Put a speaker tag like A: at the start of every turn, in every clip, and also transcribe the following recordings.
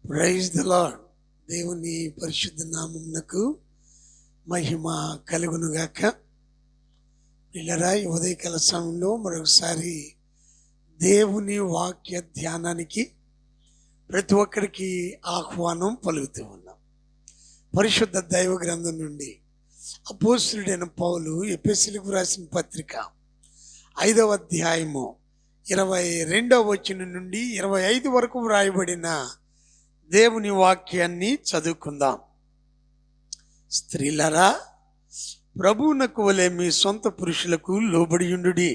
A: Praise the lord. దేవుని పరిశుద్ధ నామమునకు మహిమ కలుగునుగాక. పిల్లరా, ఈ ఉదయకాల సమయంలో మరొకసారి దేవుని వాక్య ధ్యానానికి ప్రతి ఒక్కరికి ఆహ్వానం పలుకుతూ ఉన్నాం. పరిశుద్ధ దైవ గ్రంథం నుండి అపోస్తలుడైన పౌలు ఎఫెసీయులకు రాసిన పత్రిక 5వ అధ్యాయము 22వ వచనం నుండి 25 వరకు వ్రాయబడిన దేవుని వాక్యాన్ని చదువుకుందాం. స్త్రీలరా, ప్రభువునకు వలె మీ సొంత పురుషులకు లోబడియుండుడి.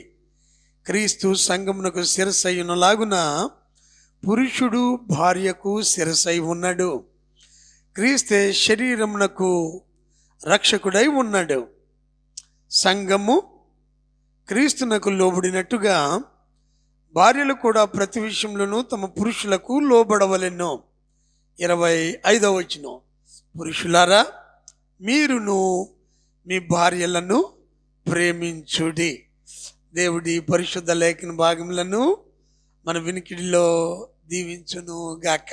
A: క్రీస్తు సంఘమునకు శిరస్సయ్యునలాగున పురుషుడు భార్యకు శిరస్సై ఉన్నాడు. క్రీస్తే శరీరమునకు రక్షకుడై ఉన్నాడు. సంఘము క్రీస్తునకు లోబడినట్టుగా భార్యలు కూడా ప్రతి విషయంలోనూ తమ పురుషులకు లోబడవలెను. 25వ వచనం, పురుషులారా, మీరును మీ భార్యలను ప్రేమించుడి. దేవుడి పరిశుద్ధ లేఖన భాగములను మన వినికిడిలో దీవించును గాక.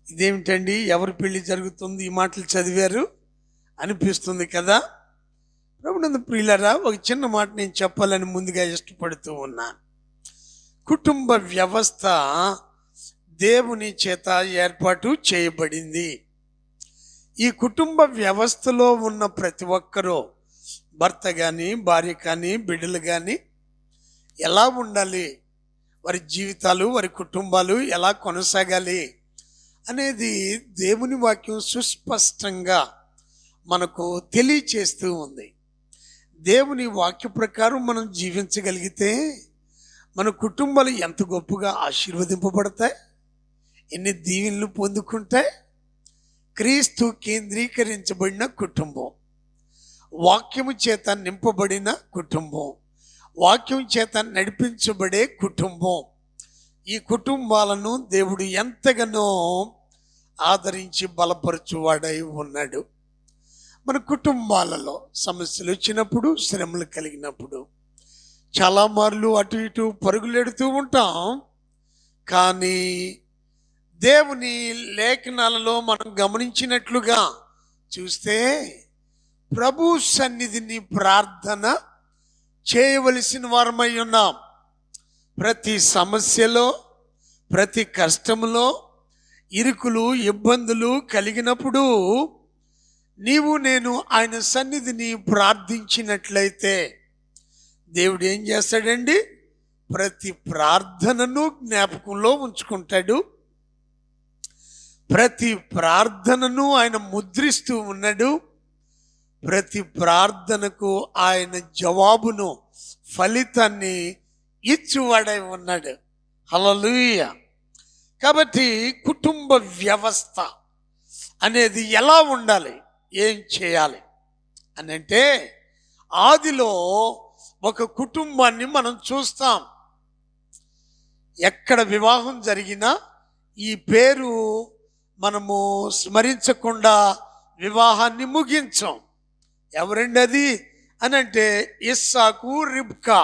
A: ఇదేమిటండి, ఎవరి పెళ్లి జరుగుతుంది, ఈ మాటలు చదివారు అనిపిస్తుంది కదా. ప్రభునందు ప్రియులారా, ఒక చిన్న మాట నేను చెప్పాలని ముందుగా ఇష్టపడుతూ ఉన్నాను. కుటుంబ వ్యవస్థ దేవుని చేత ఏర్పాటు చేయబడింది. ఈ కుటుంబ వ్యవస్థలో ఉన్న ప్రతి ఒక్కరూ, భర్త కానీ, భార్య కానీ, బిడ్డలు కానీ ఎలా ఉండాలి, వారి జీవితాలు, వారి కుటుంబాలు ఎలా కొనసాగాలి అనేది దేవుని వాక్యం సుస్పష్టంగా మనకు తెలియచేస్తూ ఉంది. దేవుని వాక్య ప్రకారం మనం జీవించగలిగితే మన కుటుంబాలు ఎంత గొప్పగా ఆశీర్వదింపబడతాయి, ఎన్ని దీవెనలు పొందుకుంటాయి. క్రీస్తు కేంద్రీకరించబడిన కుటుంబం, వాక్యము చేత నింపబడిన కుటుంబం, వాక్యం చేత నడిపించబడే కుటుంబం, ఈ కుటుంబాలను దేవుడు ఎంతగానో ఆదరించి బలపరచువాడై ఉన్నాడు. మన కుటుంబాలలో సమస్యలు వచ్చినప్పుడు, శ్రమలు కలిగినప్పుడు చాలా మార్లు అటు ఇటు పరుగులెడుతూ ఉంటాం. కానీ దేవుని లేఖనాలలో మనం గమనించినట్లుగా చూస్తే ప్రభు సన్నిధిని ప్రార్థన చేయవలసిన వారమై ఉన్నాం. ప్రతి సమస్యలో, ప్రతి కష్టములో, ఇరుకులు, ఇబ్బందులు కలిగినప్పుడు నీవు నేను ఆయన సన్నిధిని ప్రార్థించినట్లయితే దేవుడు ఏం చేస్తాడండి, ప్రతి ప్రార్థనను జ్ఞాపకంలో ఉంచుకుంటాడు. ప్రతి ప్రార్థనను ఆయన ముద్రిస్తూ ఉన్నాడు. ప్రతి ప్రార్థనకు ఆయన జవాబును, ఫలితాన్ని ఇచ్చువాడై ఉన్నాడు. హల్లెలూయా. కాబట్టి కుటుంబ వ్యవస్థ అనేది ఎలా ఉండాలి, ఏం చేయాలి అని అంటే, ఆదిలో ఒక కుటుంబాన్ని మనం చూస్తాం. ఎక్కడ వివాహం జరిగినా ఈ పేరు మనము స్మరించకుండా వివాహాన్ని ముగించాం. ఎవరండి అది అని అంటే, ఇస్సాకు, రిబ్కా.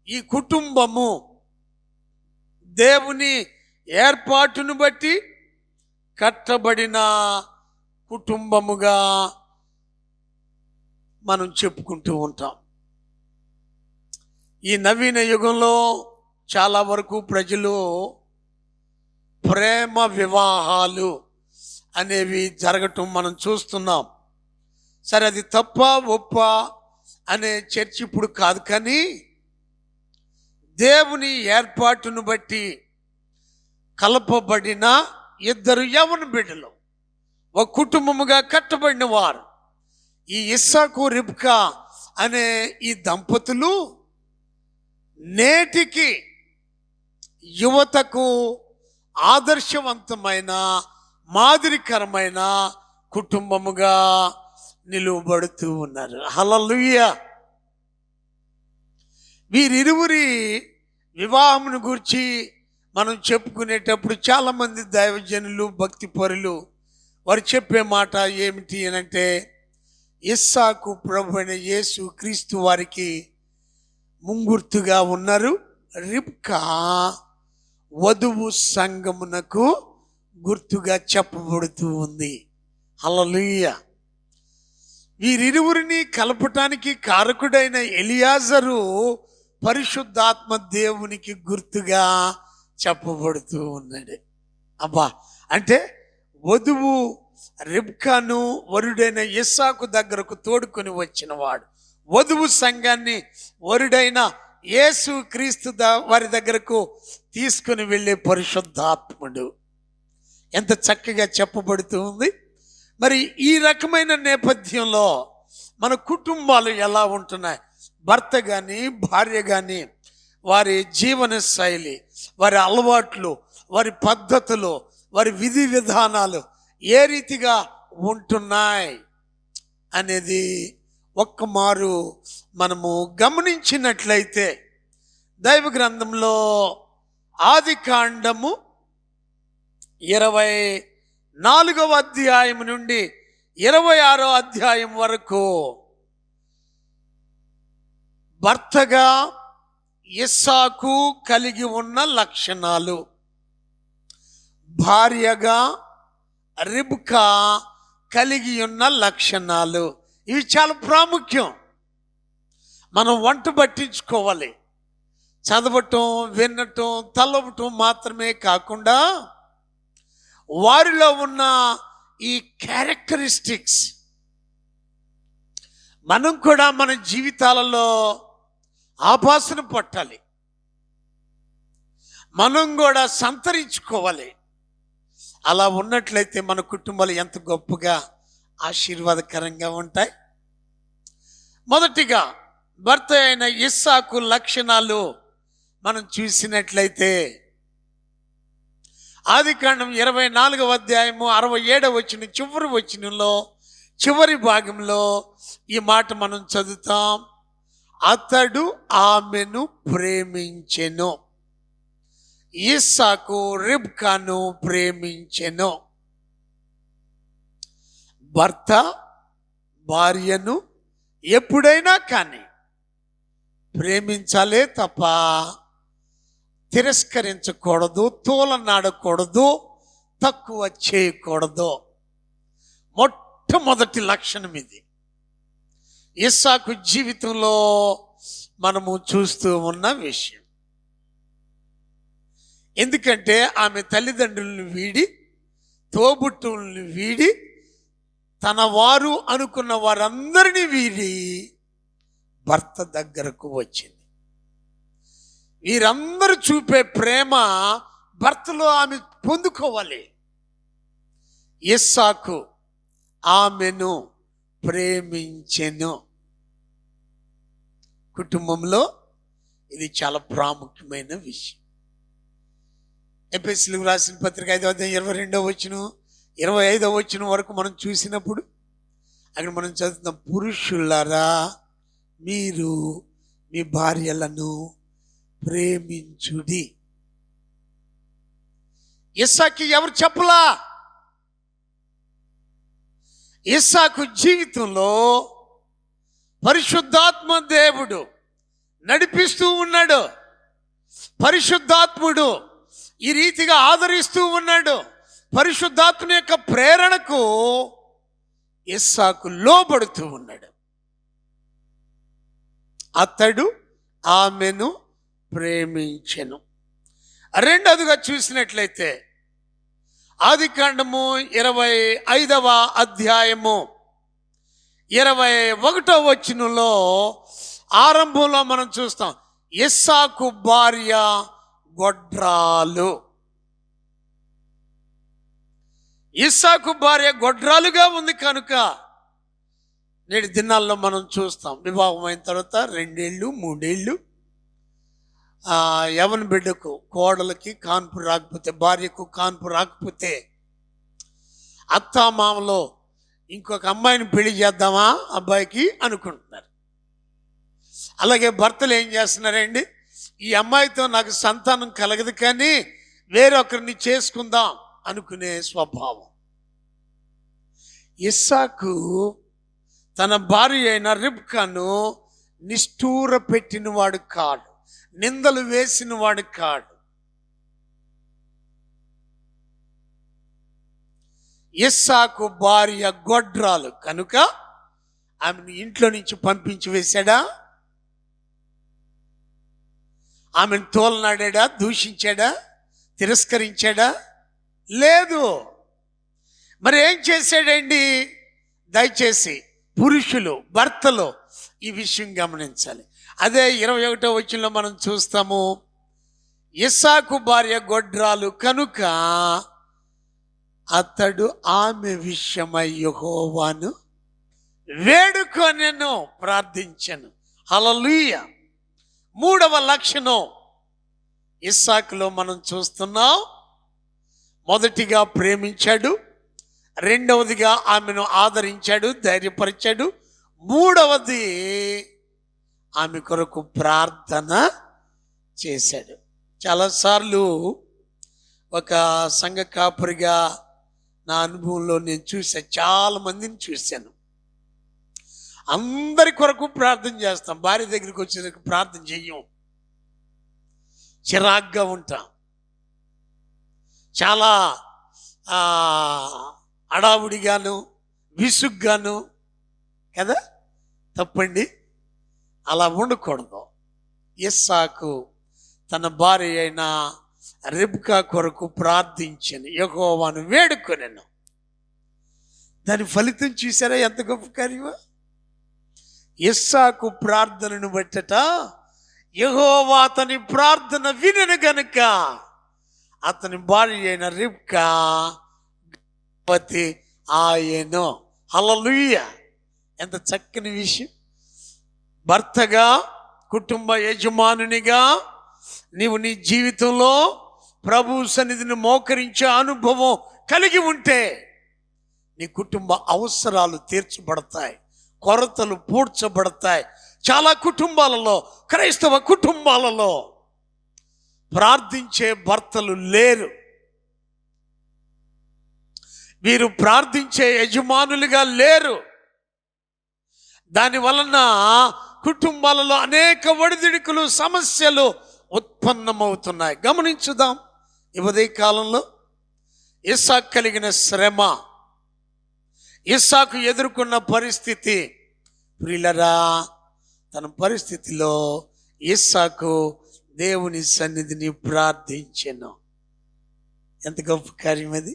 A: ఈ కుటుంబము దేవుని ఏర్పాటును బట్టి కట్టబడిన కుటుంబముగా మనం చెప్పుకుంటూ ఉంటాం. ఈ నవీన యుగంలో చాలా వరకు ప్రజలు ప్రేమ వివాహాలు అనేవి జరగటం మనం చూస్తున్నాం. సరే, అది తప్ప ఒప్ప అనే చర్చ ఇప్పుడు కాదు. కానీ దేవుని ఏర్పాటును బట్టి కలపబడిన ఇద్దరు యవ్వన బిడ్డలు ఒక కుటుంబముగా కట్టబడిన వారు, ఈ ఇస్సాకు, రిబ్కా అనే ఈ దంపతులు నేటికి యువతకు ఆదర్శవంతమైన, మాదిరికరమైన కుటుంబముగా నిలువబడుతూ ఉన్నారు. హల్లెలూయా. వీరిరువురి వివాహమును గురించి మనం చెప్పుకునేటప్పుడు చాలామంది దైవజనులు, భక్తి పరులు వారు చెప్పే మాట ఏమిటి అని అంటే, ఇస్సాకు ప్రభు అయిన యేసు క్రీస్తు వారికి ముంగుర్తుగా ఉన్నారు. రిబ్కా వధువు సంఘమునకు గుర్తుగా చెప్పబడుతూ ఉంది. హల్లెలూయా. వీరిరువురిని కలపటానికి కారకుడైన ఎలియాజరు పరిశుద్ధాత్మ దేవునికి గుర్తుగా చెప్పబడుతూ ఉన్నాడు. అబ్బా, అంటే వధువు రిబ్కాను వరుడైన ఇస్సాకు దగ్గరకు తోడుకొని వచ్చినవాడు, వధువు సంఘాన్ని వరుడైన యేసు క్రీస్తు వారి దగ్గరకు తీసుకుని వెళ్ళే పరిశుద్ధాత్ముడు. ఎంత చక్కగా చెప్పబడుతూ ఉంది. మరి ఈ రకమైన నేపథ్యంలో మన కుటుంబాలు ఎలా ఉంటున్నాయి? భర్త కానీ భార్య కానీ వారి జీవన శైలి, వారి అలవాట్లు, వారి పద్ధతులు, వారి విధి విధానాలు ఏ రీతిగా ఉంటున్నాయి అనేది ఒక్కమారు మనము గమనించినట్లయితే దైవ గ్రంథంలో ఆదికాండము 24వ అధ్యాయం నుండి 26వ అధ్యాయం వరకు భర్తగా ఇస్సాకు కలిగి ఉన్న లక్షణాలు, భార్యగా రిబ్కా కలిగి ఉన్న లక్షణాలు, ఇవి చాలా ప్రాముఖ్యం. మనం వంట పట్టించుకోవాలి. చదవటం, వినటం, తలవటం మాత్రమే కాకుండా వారిలో ఉన్న ఈ క్యారెక్టరిస్టిక్స్ మనం కూడా మన జీవితాలలో ఆభాసన పట్టాలి, మనం కూడా సంతరించుకోవాలి. అలా ఉన్నట్లయితే మన కుటుంబాలు ఎంత గొప్పగా ఆశీర్వాదకరంగా ఉంటాయి. మొదటిగా భర్త అయిన ఇస్సాకు లక్షణాలు మనం చూసినట్లయితే ఆదికాండం 24వ అధ్యాయము 67వ వచనం చివరి వచనంలో చివరి భాగంలో ఈ మాట మనం చదువుతాం. అతడు ఆమెను ప్రేమించెను, ఇస్సాకు రిబ్కాను ప్రేమించెను. భర్త భార్యను ఎప్పుడైనా కానీ ప్రేమించాలే తప్ప తిరస్కరించకూడదు, తోలనాడకూడదు, తక్కువ చేయకూడదు. మొట్టమొదటి లక్షణం ఇది ఇస్సాకు జీవితంలో మనము చూస్తూ ఉన్న విషయం. ఎందుకంటే ఆమె తల్లిదండ్రులను వీడి, తోబుట్టువులను వీడి, తన వారు అనుకున్న వారందరినీ వీడి భర్త దగ్గరకు వచ్చింది. వీరందరూ చూపే ప్రేమ భర్తలో ఆమె పొందుకోవాలి. ఇస్సాకు ఆమెను ప్రేమించెను. కుటుంబంలో ఇది చాలా ప్రాముఖ్యమైన విషయం. ఎఫెసీయులకు రాసిన పత్రిక 5వ అధ్యాయం 22వ వచనం 25వ వచనం వరకు మనం చూసినప్పుడు అక్కడ మనం చదువుతున్నాం, పురుషులారా మీరు మీ భార్యలను ప్రేమించుడి. ఇస్సాకు ఎవరు చెప్పలా? ఇస్సాకు జీవితంలో పరిశుద్ధాత్మ దేవుడు నడిపిస్తూ ఉన్నాడు, పరిశుద్ధాత్ముడు ఈ రీతిగా ఆదరిస్తూ ఉన్నాడు. పరిశుద్ధాత్మ యొక్క ప్రేరణకు ఇస్సాకు లోబడుతూ ఉన్నాడు. అతడు ఆమెను ప్రేమించెను. రెండవదిగా చూసినట్లయితే ఆదికాండము 25వ అధ్యాయము 21వ వచనంలో ఆరంభంలో మనం చూస్తాం, ఇస్సాకు భార్య గొడ్రాలు. ఇస్సాకు భార్య గొడ్రాలుగా ఉంది కనుక నేటి దినాల్లో మనం చూస్తాం, వివాహం అయిన తర్వాత 2 ఏళ్ళు 3 ఏళ్ళు యవన బిడ్డకు, కోడలకి కాన్పు రాకపోతే, భార్యకు కాన్పు రాకపోతే అత్తామామలో ఇంకొక అమ్మాయిని పెళ్లి చేద్దామా అబ్బాయికి అనుకుంటున్నారు. అలాగే భర్తలు ఏం చేస్తున్నారండి, ఈ అమ్మాయితో నాకు సంతానం కలగదు కానీ వేరొకరిని చేసుకుందాం అనుకునే స్వభావం. ఇస్సాకు తన భార్య అయిన రిబ్కాను నిష్ఠూర పెట్టినవాడు కాడు, నిందలు వేసిన వాడు కాడు. ఇస్సాకు భార్య గొడ్రాలు కనుక ఆమెను ఇంట్లో నుంచి పంపించి వేశాడా? ఆమెను తోలనాడా? దూషించాడా? తిరస్కరించాడా? లేదు. మరి ఏం చేశాడండి? దయచేసి పురుషులు, భర్తలు ఈ విషయం గమనించాలి. అదే 21వ వచనంలో మనం చూస్తాము, ఇస్సాకు భార్య గొడ్రాలు కనుక అతడు ఆమె విషయమై యెహోవాను వేడుకొనెను, ప్రార్థించెను. హల్లెలూయా. 3వ లక్షణం ఇస్సాకులో మనం చూస్తున్నాం. మొదటిగా ప్రేమించాడు, రెండవదిగా ఆమెను ఆదరించాడు, ధైర్యపరిచాడు, మూడవది ఆమె కొరకు ప్రార్థన చేశాడు. చాలాసార్లు ఒక సంఘ కాపురిగా నా అనుభవంలో నేను చూశాను, చాలా మందిని చూశాను. అందరి కొరకు ప్రార్థన చేస్తాం, భార్య దగ్గరికి వచ్చేసరికి ప్రార్థన చెయ్యం, చిరాగ్గా ఉంటాం, చాలా అడావుడిగాను విసుగ్గాను కదా. తప్పండి, అలా ఉండకూడదు. ఇస్సాకు తన భార్య అయిన రెబ్కా కొరకు ప్రార్థించను, యెహోవాను వేడుకొనెను. దాని ఫలితం చూసారా ఎంత గొప్ప కార్యమో? ఇస్సాకు ప్రార్థనను బట్టట యెహోవా అతని ప్రార్థన వినెను గనుక అతని భార్య అయిన రెబ్కా గర్భవతి ఆయెను. హల్లెలూయా. ఎంత చక్కని విషయం. భర్తగా, కుటుంబ యజమానునిగా నీవు నీ జీవితంలో ప్రభు సన్నిధిని మోకరించే అనుభవం కలిగి ఉంటే నీ కుటుంబ అవసరాలు తీర్చబడతాయి, కొరతలు పూడ్చబడతాయి. చాలా కుటుంబాలలో, క్రైస్తవ కుటుంబాలలో ప్రార్థించే భర్తలు లేరు. వీరు ప్రార్థించే యజమానులుగా లేరు. దాని వలన కుటుంబాలలో అనేక ఒడిదుడుకులు, సమస్యలు ఉత్పన్నమవుతున్నాయి. గమనించుదాం. ఈ ఉదయ కాలంలో ఇస్సాకు కలిగిన శ్రమ, ఇస్సాకు ఎదుర్కొన్న పరిస్థితి, ప్రియులరా, తన పరిస్థితిలో ఇస్సాకు దేవుని సన్నిధిని ప్రార్థించెను. ఎంత గొప్ప కార్యం అది.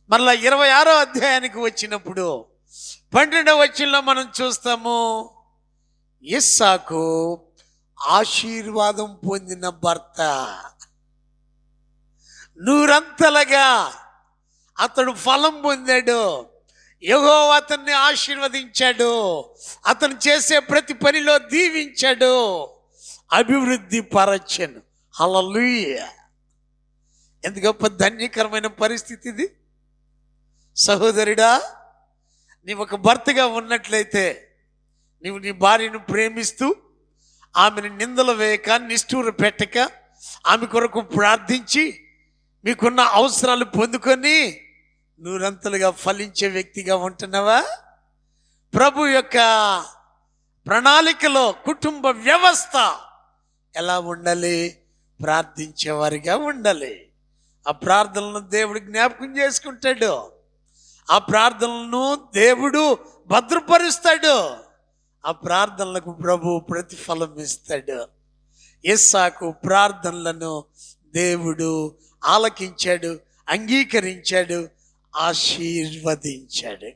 A: మరలా 26వ అధ్యాయానికి వచ్చినప్పుడు 12వ వచనంలో మనం చూస్తాము, ఇస్సాకు ఆశీర్వాదం పొందిన భర్త, నూరంతలుగా అతడు ఫలం పొందాడు. యెహోవా అతన్ని ఆశీర్వదించాడు, అతను చేసే ప్రతి పనిలో దీవించాడు, అభివృద్ధి పరచెను. హల్లెలూయా. ఎంత గొప్ప ధన్యకరమైన పరిస్థితి ఇది. సహోదరుడా, నీవు ఒక భర్తగా ఉన్నట్లయితే నీవు నీ భార్యను ప్రేమిస్తూ ఆమెను నిందలు వేయక, నిష్ఠూర పెట్టక, ఆమె కొరకు ప్రార్థించి మీకున్న అవసరాలు పొందుకొని నూరంతలుగా ఫలించే వ్యక్తిగా ఉంటున్నావా? ప్రభు యొక్క ప్రణాళికలో కుటుంబ వ్యవస్థ ఎలా ఉండాలి? ప్రార్థించేవారిగా ఉండాలి. ఆ ప్రార్థనలను దేవుడు జ్ఞాపకం చేసుకుంటాడు, ఆ ప్రార్థనలను దేవుడు భద్రపరుస్తాడు, ఆ ప్రార్థనలకు ప్రభు ప్రతిఫలం ఇస్తాడు. ఇస్సాకు ప్రార్థనలను దేవుడు ఆలకించాడు, అంగీకరించాడు, ఆశీర్వదించాడు.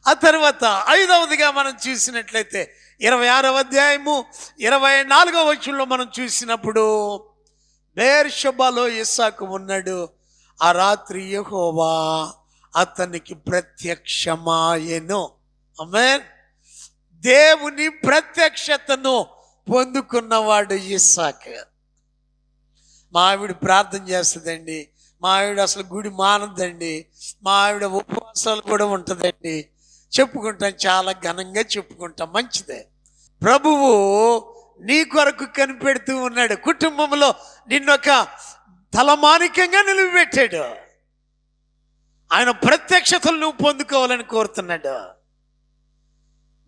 A: ఆ తర్వాత 5వదిగా మనం చూసినట్లయితే 26వ అధ్యాయము 24వ వచనంలో మనం చూసినప్పుడు, బెయేర్షెబాలో ఇస్సాకు ఉన్నాడు. ఆ రాత్రి యెహోవా అతనికి ప్రత్యక్షమాయెను. ఆమేన్. దేవుని ప్రత్యక్షతను పొందుకున్నవాడు ఇస్సాకు. మా ఆవిడ ప్రార్థన చేస్తుందండి, మా ఆవిడ అసలు గుడి మానదండి, మా ఆవిడ ఉపవాసాలు కూడా ఉంటుందండి, చెప్పుకుంటాం, చాలా ఘనంగా చెప్పుకుంటాం. మంచిదే. ప్రభువు నీ కొరకు కనిపెడుతూ ఉన్నాడు. కుటుంబంలో నిన్నొక తలమానికంగా నిలువబెట్టాడు. ఆయన ప్రత్యక్షతలు నువ్వు పొందుకోవాలని కోరుతున్నాడు.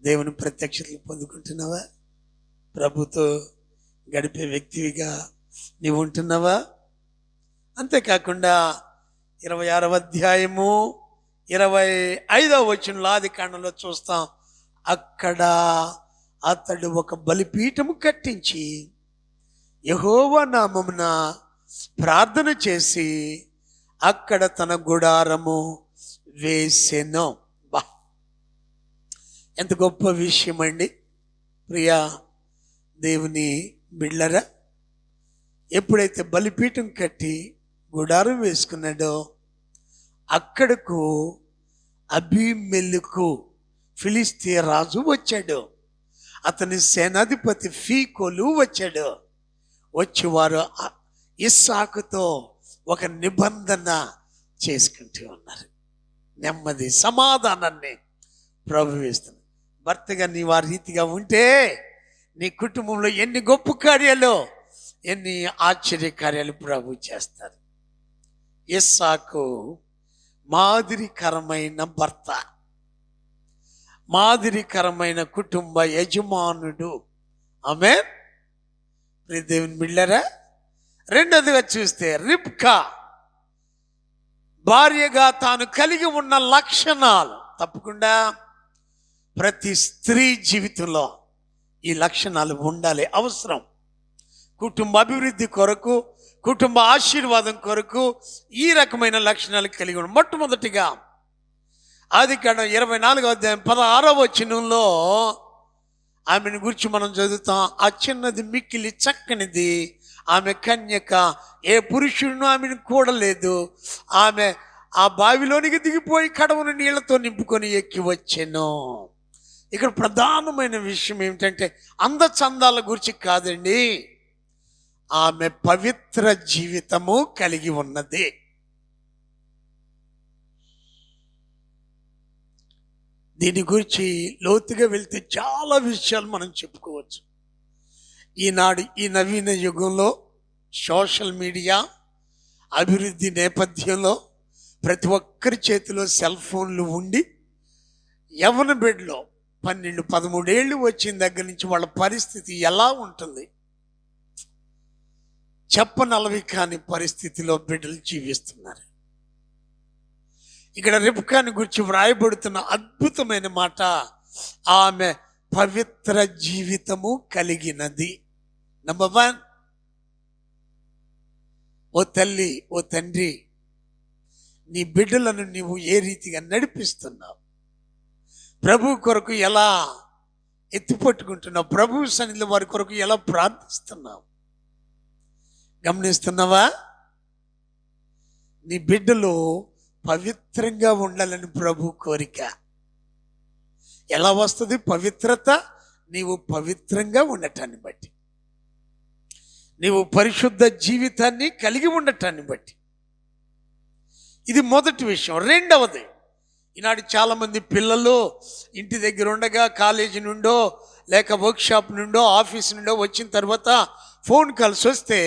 A: దేవుని ప్రత్యక్షతలు పొందుకుంటున్నావా? ప్రభుతో గడిపే వ్యక్తివిగా నీవు ఉంటున్నావా? అంతేకాకుండా 26వ అధ్యాయము 25వ వచనంలో ఆది కాండంలో చూస్తాం. అక్కడ అతడు ఒక బలిపీఠము కట్టించి యెహోవా నామమున ప్రార్థన చేసి అక్కడ తన గుడారము వేసెను. బా, ఎంత గొప్ప విషయం అండి ప్రియా దేవుని బిళ్ళరా. ఎప్పుడైతే బలిపీఠం కట్టి గుడారం వేసుకున్నాడో అక్కడకు అబీమెలెకు ఫిలిష్తీయ రాజు వచ్చాడు. అతని సేనాధిపతి ఫీకోలు వచ్చాడు. వచ్చి వారు ఇస్సాకుతో ఒక నిబంధన చేసుకుంటూ ఉన్నారు. నెమ్మది సమాధానాన్ని ప్రభు ఇస్తుంది. భర్తగా నీవు ఆ రీతిగా ఉంటే నీ కుటుంబంలో ఎన్ని గొప్ప కార్యాలు, ఎన్ని ఆశ్చర్య కార్యాలు ప్రభు చేస్తారు. ఇస్సాకు మాదిరికరమైన భర్త, మాదిరికరమైన కుటుంబ యజమానుడు. ఆమేన్. దేవుని బిడ్డలారా, రెండోదిగా చూస్తే రిబ్కా భార్యగా తాను కలిగి ఉన్న లక్షణాలు, తప్పకుండా ప్రతి స్త్రీ జీవితంలో ఈ లక్షణాలు ఉండాలి, అవసరం. కుటుంబ అభివృద్ధి కొరకు, కుటుంబ ఆశీర్వాదం కొరకు ఈ రకమైన లక్షణాలు కలిగి ఉన్నాం. మొట్టమొదటిగా ఆదికాండం 24వ అధ్యాయం 16వ వచనంలో ఆమెను గురించి మనం చదువుతాం. ఆ చిన్నది మిక్కిలి చక్కనిది, ఆమె కన్యక, ఏ పురుషుడును ఆమెను కూడలేదు. ఆమె ఆ బావిలోనికి దిగిపోయి కడవను నీళ్లతో నింపుకొని ఎక్కి వచ్చెను. ఇక్కడ ప్రధానమైన విషయం ఏమిటంటే అందచందాల గురించి కాదండి, ఆమె పవిత్ర జీవితము కలిగి ఉన్నది. దీని గురించి లోతుగా వెళ్తే చాలా విషయాలు మనం చెప్పుకోవచ్చు. ఈనాడు ఈ నవీన యుగంలో సోషల్ మీడియా అభివృద్ధి నేపథ్యంలో ప్రతి ఒక్కరి చేతిలో సెల్ ఫోన్లు ఉండి యవ్వన బిడ్డలో 12-13 ఏళ్ళు వచ్చిన దగ్గర నుంచి వాళ్ళ పరిస్థితి ఎలా ఉంటుంది చెప్పనలవి కాని పరిస్థితిలో బిడ్డలు జీవిస్తున్నారు. ఇక్కడ రిబ్కాని గురించి వ్రాయబడుతున్న అద్భుతమైన మాట, ఆమె పవిత్ర జీవితము కలిగినది. నంబర్ 1, ఓ తల్లి, ఓ తండ్రి, నీ బిడ్డలను నీవు ఏ రీతిగా నడిపిస్తున్నావు, ప్రభు కొరకు ఎలా ఎత్తిపట్టుకుంటున్నావు, ప్రభు సన్నిధిలో వారి కొరకు ఎలా ప్రార్థిస్తున్నావు గమనిస్తున్నావా? నీ బిడ్డలు పవిత్రంగా ఉండాలని ప్రభు కోరిక. ఎలా వస్తుంది పవిత్రత? నీవు పవిత్రంగా ఉండటాన్ని బట్టి, నీవు పరిశుద్ధ జీవితాన్ని కలిగి ఉండటాన్ని బట్టి. ఇది మొదటి విషయం. రెండవది, ఈనాడు చాలామంది పిల్లలు ఇంటి దగ్గర ఉండగా కాలేజీ నుండో లేక వర్క్షాప్ నుండో ఆఫీస్ నుండో వచ్చిన తర్వాత ఫోన్ కాల్స్ వస్తే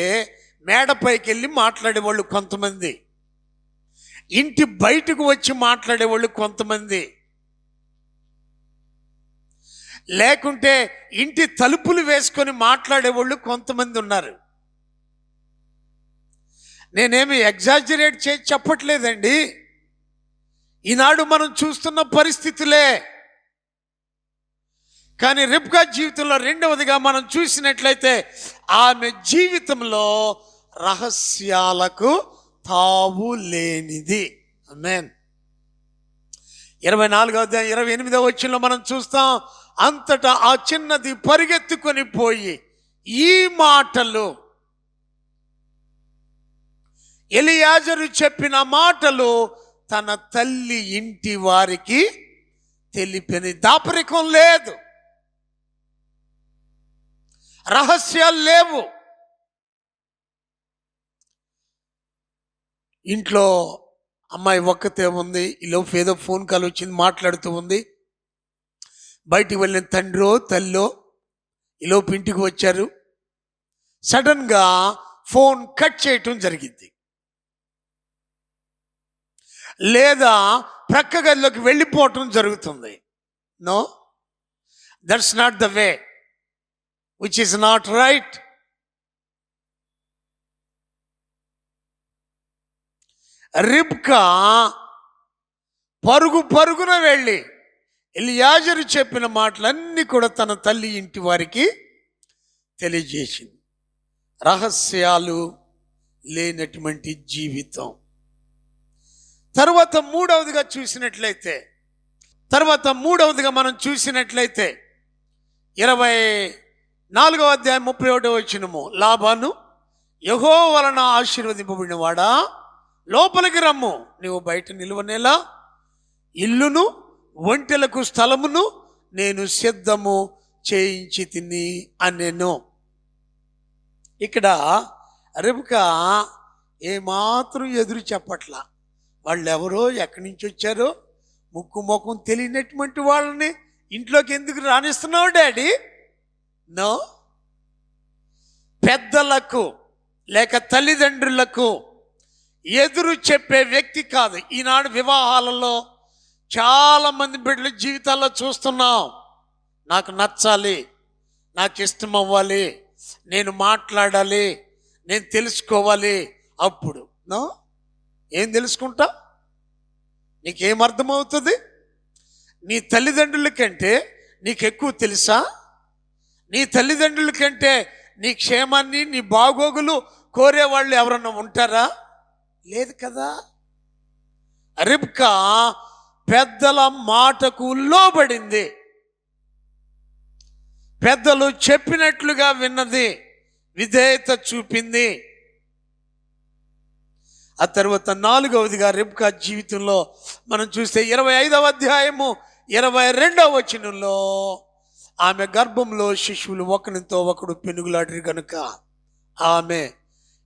A: మేడపైకి వెళ్ళి మాట్లాడేవాళ్ళు కొంతమంది, ఇంటి బయటకు వచ్చి మాట్లాడేవాళ్ళు కొంతమంది, లేకుంటే ఇంటి తలుపులు వేసుకొని మాట్లాడేవాళ్ళు కొంతమంది ఉన్నారు. నేనేమి ఎగ్జాజరేట్ చేసి చెప్పట్లేదండి, ఈనాడు మనం చూస్తున్న పరిస్థితులే. కానీ రిబ్కా జీవితంలో రెండవదిగా మనం చూసినట్లయితే ఆమె జీవితంలో రహస్యాలకు తావు లేనిది. ఆమేన్. 24వ అధ్యాయం 28వ వచనంలో మనం చూస్తాం. అంతటా ఆ చిన్నది పరిగెత్తుకొని పోయి ఈ మాటలు, ఎలియాజరు చెప్పిన మాటలు తన తల్లి ఇంటి వారికి తెలిపిన. దాపరికం లేదు, రహస్యాలు లేవు. ఇంట్లో అమ్మాయి ఒక్కతే ఉంది, ఈలోపు ఏదో ఫోన్ కాల్ వచ్చింది, మాట్లాడుతూ ఉంది. బయటికి వెళ్ళిన తండ్రో తల్లో ఈలోపు ఇంటికి వచ్చారు. సడన్గా ఫోన్ కట్ చేయటం జరిగింది, లేదా ప్రక్క గదిలోకి వెళ్ళిపోవటం జరుగుతుంది. No, that's not the way, which is not right. Rebekah పరుగు పరుగున వెళ్ళి ఎలియాజరు చెప్పిన మాటలన్నీ కూడా తన తల్లి ఇంటి వారికి తెలియజేసింది. రహస్యాలు లేనటువంటి జీవితం. తర్వాత మూడవదిగా మనం చూసినట్లయితే 24వ అధ్యాయం 31వ వచనము, లాబాను, యెహోవా వలన ఆశీర్వదింపబడిన వాడా, లోపలికి రమ్ము, నీవు బయట నిలువనేలా ఇల్లును ఒంటెలకు స్థలమును నేను సిద్ధము చేయించి తిని అనెను. ఇక్కడ రిబ్కా ఏమాత్రం ఎదురు చెప్పట్లా. వాళ్ళెవరో ఎక్కడి నుంచి వచ్చారో ముక్కు ముఖం తెలియనటువంటి వాళ్ళని ఇంట్లోకి ఎందుకు రానిస్తున్నావు డాడీ? నో. పెద్దలకు లేక తల్లిదండ్రులకు ఎదురు చెప్పే వ్యక్తి కాదు. ఈనాడు వివాహాలలో చాలామంది బిడ్డల జీవితాల్లో చూస్తున్నాం. నాకు నచ్చాలి, నాకు ఇష్టం అవ్వాలి, నేను మాట్లాడాలి, నేను తెలుసుకోవాలి. అప్పుడు నో, ఏం తెలుసుకుంటా? నీకేమర్థమవుతుంది? నీ తల్లిదండ్రుల కంటే నీకు ఎక్కువ తెలుసా? నీ తల్లిదండ్రుల కంటే నీ క్షేమాన్ని, నీ బాగోగులు కోరేవాళ్ళు ఎవరన్నా ఉంటారా? లేదు కదా. రిబ్కా పెద్దల మాటకు లోబడింది, పెద్దలు చెప్పినట్లుగా విన్నది, విధేయత చూపింది. ఆ తర్వాత 4వదిగా రిబ్కా జీవితంలో మనం చూస్తే 25వ అధ్యాయము 22వ వచనంలో, ఆమె గర్భంలో శిశువులు ఒకరితో ఒకడు పెనుగులాడిరి గనుక ఆమె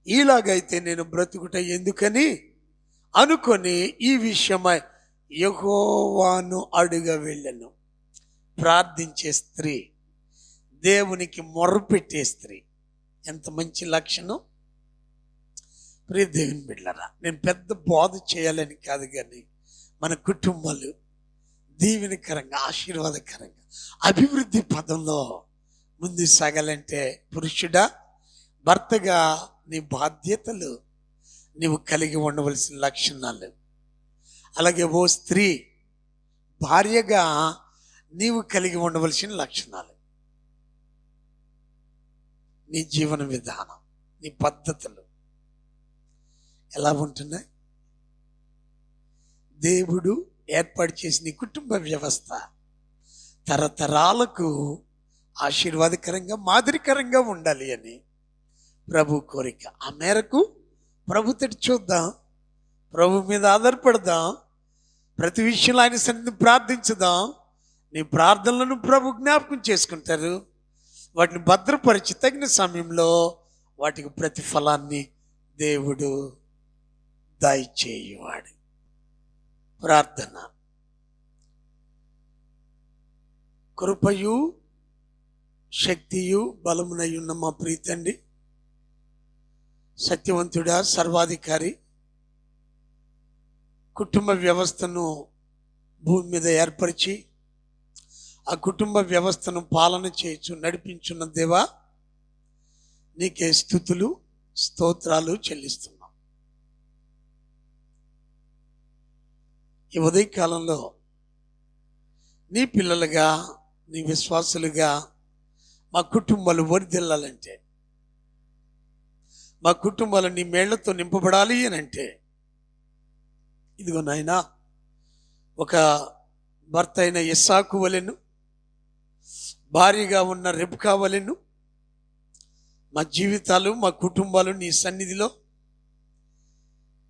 A: ఇలాగైతే నేను బ్రతుకుట ఎందుకని అనుకొని ఈ విషయమై యెహోవాను అడుగ వెళ్ళను. ప్రార్థించే స్త్రీ, దేవునికి మొర్రపెట్టే స్త్రీ, ఎంత మంచి లక్షణం. ప్రియ దేవుని బిడ్డలారా, నేను పెద్ద బోధ చేయాలని కాదు, కానీ మన కుటుంబాలు దీవెనకరంగా, ఆశీర్వాదకరంగా, అభివృద్ధి పదంలో ముందు సాగాలంటే పురుషుడా, భర్తగా నీ బాధ్యతలు, నీవు కలిగి ఉండవలసిన లక్షణాలు, అలాగే ఓ స్త్రీ భార్యగా నీవు కలిగి ఉండవలసిన లక్షణాలు, నీ జీవన విధానం, నీ పద్ధతులు ఎలా ఉంటున్నాయి? దేవుడు ఏర్పాటు చేసిన కుటుంబ వ్యవస్థ తరతరాలకు ఆశీర్వాదకరంగా, మాదిరికరంగా ఉండాలి అని ప్రభు కోరిక. ఆ మేరకు ప్రభు తటి చూద్దాం, ప్రభు మీద ఆధారపడదాం, ప్రతి విషయంలో ఆయన సన్నిధిని ప్రార్థించుదాం. నీ ప్రార్థనలను ప్రభు జ్ఞాపకం చేసుకుంటారు. వాటిని భద్రపరిచి తగిన సమయంలో వాటికి ప్రతిఫలాన్ని దేవుడు దయచేయువాడు. ప్రార్థన. కృపయు శక్తియు బలమునై ఉన్న మా ప్రీతండి, సత్యవంతుడా, సర్వాధికారి, కుటుంబ వ్యవస్థను భూమి మీద ఏర్పరిచి ఆ కుటుంబ వ్యవస్థను పాలన చేయొచ్చు నడిపించున్న దేవా, నీకే స్తుతులు స్తోత్రాలు చెల్లిస్తున్నాం. ఈ ఉదయకాలంలో నీ పిల్లలుగా, నీ విశ్వాసులుగా మా కుటుంబాలు వర్ధిల్లాలంటే, మా కుటుంబాలు నీ మేళ్లతో నింపబడాలి అని అంటే, ఇదిగో నాయనా, ఒక భర్త అయిన ఇస్సాకు వలెను, భార్యగా ఉన్న రిబ్కా వలెను మా జీవితాలు, మా కుటుంబాలు నీ సన్నిధిలో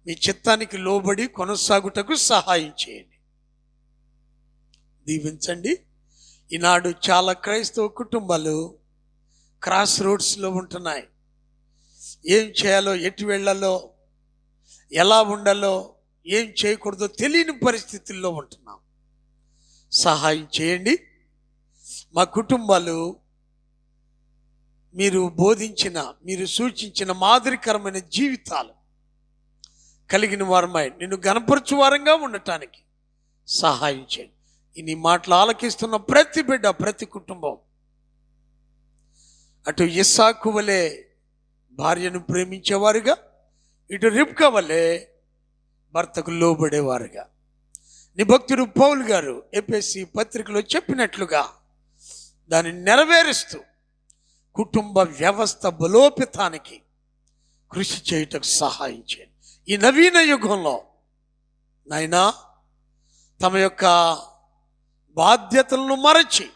A: మీ చిత్తానికి లోబడి కొనసాగుటకు సహాయం చేయండి, దీవించండి. ఈనాడు చాలా క్రైస్తవ కుటుంబాలు క్రాస్ రోడ్స్లో ఉంటున్నాయి. ఏం చేయాలో, ఎటు వెళ్ళాలో, ఎలా ఉండాలో, ఏం చేయకూడదో తెలియని పరిస్థితుల్లో ఉంటున్నాం. సహాయం చేయండి. మా కుటుంబాలు మీరు బోధించిన, మీరు సూచించిన మాదిరికరమైన జీవితాలు కలిగిన వారమై నిన్ను గణపరచు వారంగా ఉండటానికి సహాయం చేయండి. నీ మాటలు ఆలకిస్తున్న ప్రతి బిడ్డ, ప్రతి కుటుంబం అటు ఇస్సాకు వలె భార్యను ప్రేమించేవారుగా, ఇటు రిబ్కా వలె భర్తకు లోబడేవారుగా, నీ భక్తుడు పౌలు గారు ఎఫెసీ పత్రికలో చెప్పినట్లుగా దాన్ని నెరవేరుస్తూ కుటుంబ వ్యవస్థ బలోపేతానికి కృషి చేయుటకు సహాయం చేయండి. ఈ నవీన యుగంలో నాయనా తమ యొక్క బాధ్యతలను మరచి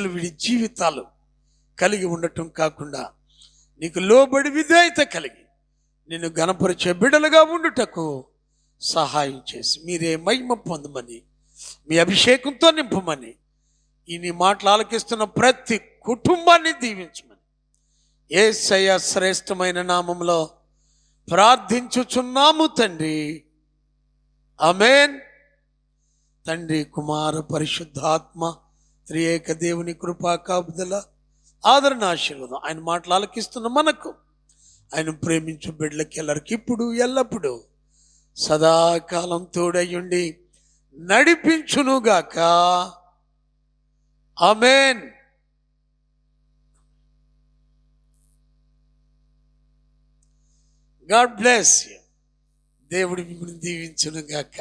A: విడి జీవితాలు కలిగి ఉండటం కాకుండా నీకు లోబడి విధేయత కలిగి నిన్ను గణపరిచే బిడ్డలుగా ఉండుటకు సహాయం చేసి మీరే మహిమ పొందమని, మీ అభిషేకంతో నింపమని, ఈ నీ మాటలు ఆలకిస్తున్న ప్రతి కుటుంబాన్ని దీవించమని యేసయ్య శ్రేష్టమైన నామంలో ప్రార్థించుచున్నాము తండ్రి. ఆమేన్. తండ్రి, కుమార, పరిశుద్ధాత్మ త్రియేక దేవుని కృపా కాపుదల ఆదరణ ఆశీర్వాదం ఆయన మాటలు ఆలకిస్తున్న మనకు, ఆయన ప్రేమించు బిడ్డలకి ಎಲ್ಲరికి ఇప్పుడు ఎల్లప్పుడూ సదాకాలం తోడయ్యుండి నడిపించునుగాక. ఆమేన్. God bless you. దేవుడు మిమ్మల్ని దీవించునుగాక.